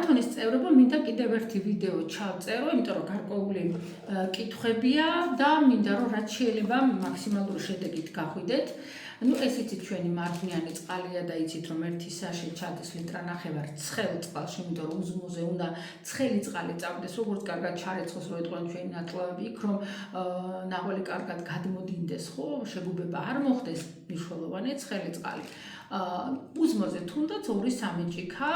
telefoni წევრობა მინდა კიდევ ერთი ვიდეო ჩავწერო, იმიტომ რომ გარკვეული კითხვებია და მინდა რომ რაც შეიძლება მაქსიმალური შედეგით გახვიდეთ. Ну, ეს იცით ჩვენი მარჯნიანი წყალია და იცით რომ ერთი საში ჩადის ლიტრა ნახევარ ცხელ წყალში, იმიტომ რომ უზმოზე უნდა ცხელი წყალი წავდეს, როგორც კარგად ჩარეცხოს, რომ ეტყვიან ჩვენი ნაწლავები იქ, რომ ნაღველი კარგად გადმოდინდეს, ხო, შეგუბება არ მოხდეს, მნიშვნელოვანია ცხელი წყალი. უზმოზე თუნდაც 2-3 ჭიქა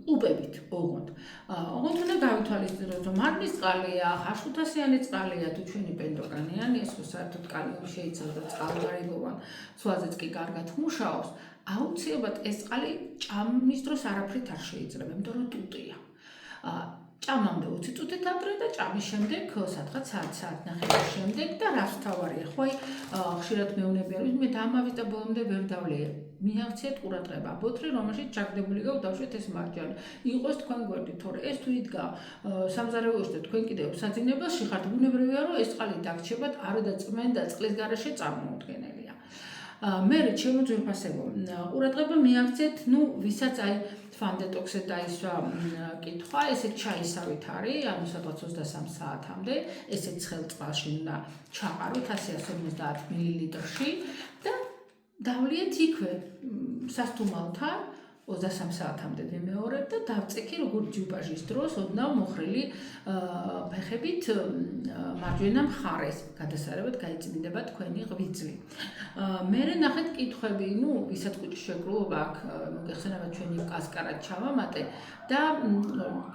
უბებით ოღონდ. ოღონდ უნდა გავითვალისწინოთ, რომ მარნის წყალია, ხარშხუთასიანი წყალია, თუ ჩვენი პენდოგანიანი, ეს ხო საერთოდ კალიუმი შეიცავს და წყალგარებოვან ცვლაზეც კი კარგად მუშაობს, აუცილებლად ეს წყალი ჭამის დროს არაფრით არ შეიძლება, იმიტომ რომ ტუტია. ჭამამდე 20 წუთით ადრე და ჭამის შემდეგ სადღაც საათ-ნახევრის შემდეგ და რას თავარია, ხო აი ხშირად მეუბნებიან, მე დამავის და ბოლომდე ვერ დავლია. მიაღწიეთ ყურადღება, ბოთლი, რომელშიც ჩაგდებული გაქვთ, დავშვეთ ეს მარჯანი. იყოს თქვენ გვერდით, თორე ეს თუ იდგა სამზარეულოში და თქვენ კიდევ საძინებელში ხართ, ბუნებრივია, რომ ეს წყალი დაგრჩებათ არ დაწმენ და წყლის გარეშე წარმოუდგენელია. მე ჩემო ძვირფასებო, ყურადღება მიაღწიეთ, ну, ვისაც აი ფანდეტოქსზე დაისვა კითხვა, ესე ჩაისავით არის, ანუ სადღაც 23 საათამდე, ესე ცხელ წყალში უნდა ჩაყაროთ 150 მლ-ში და დავლიეთ იქვე სასტუმალთან 23 საათამდე ვიმეორებ და დავწექი როგორც ჯუბაჟის დროს ოდნავ მოხრილი ფეხებით მარჯვენა მხარეს გადასარევად გაიწმინდება თქვენი ღვიძლი. მერე ნახეთ კითხვები, ну, ვისაც კუჭის შეკრულობა აქვს, მოგეხსენებათ ჩვენი კასკარად ჩავამატე და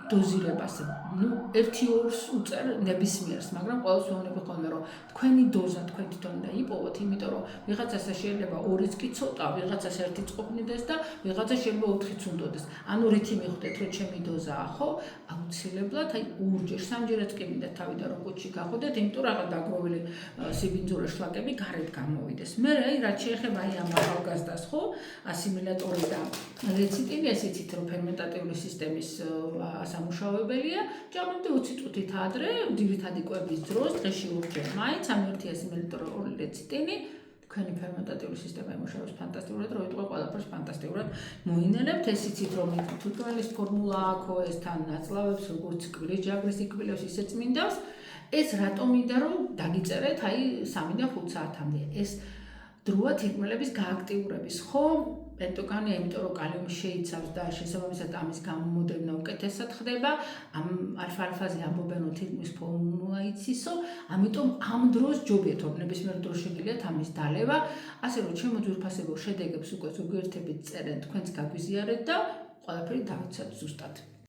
დოზირებას, ну, 1-2-ს უწერ ნებისმიერს, მაგრამ ყოველს ვეუბნები ხოლმე, რომ თქვენი დოზა თქვენ თვითონ უნდა იპოვოთ, იმიტომ რომ ვიღაცას შეიძლება 2-იც კი ცოტა, ვიღაცას 1 წყობნიდეს და ვიღაცა შეიძლება 4-იც უნდოდეს. ანუ რითი მიხვდეთ, რომ ჩემი დოზაა, ხო? აუცილებლად, აი 2-ჯერ, 3-ჯერაც კი მინდა თავიდან რომ კუჭში გახვიდეთ, იმიტომ რაღაც დაგროვილი სიბინძურე შლაკები გარეთ გამოვიდეს. მე აი რაც შეეხება აი ამ ახალგაზრდას, ხო? ასიმილატორი და ლეციტინი, ეს იცით რომ ფერმენტატიული სისტემის სამუშაოებელია, ჭამამდე 20 წუთით ადრე, ძირითადი კვების დროს, დღეში 2-ჯერ მაინც ამ 1 ასიმილატორი 2 ლეციტინი თქვენი ფერმენტატიული სისტემა იმუშავებს ფანტასტიკურად, რომ იტყვე ყველაფერს ფანტასტიკურად მოინერებთ. ეს იცით რომ თუთველის ფორმულა აქვს, ეს თან ნაწლავებს, როგორც კბილის ჯაგრის იკბილებს, ისეც მინდავს. ეს რატომ მინდა რომ დაგიწერეთ აი 3 და 5 საათამდე. ეს დროა თირკმელების გააქტიურების, ხო? პენტოგანია, იმიტომ რომ კალიუმი შეიცავს და შესაბამისად ამის გამომოდევნა უკეთესად ხდება. ამ ალფა-ალფაზე ამბობენ რომ თირკმის ფორმულა იცისო, ამიტომ ამ დროს ჯობიათ რომ ნებისმიერ დროს შეგიძლიათ ამის დალევა. ასე რომ ჩემო ძვირფასებო შედეგებს უკვე ზოგიერთებით წერენ, თქვენც გაგვიზიარეთ და ყველაფერი დავიცავთ ზუსტად.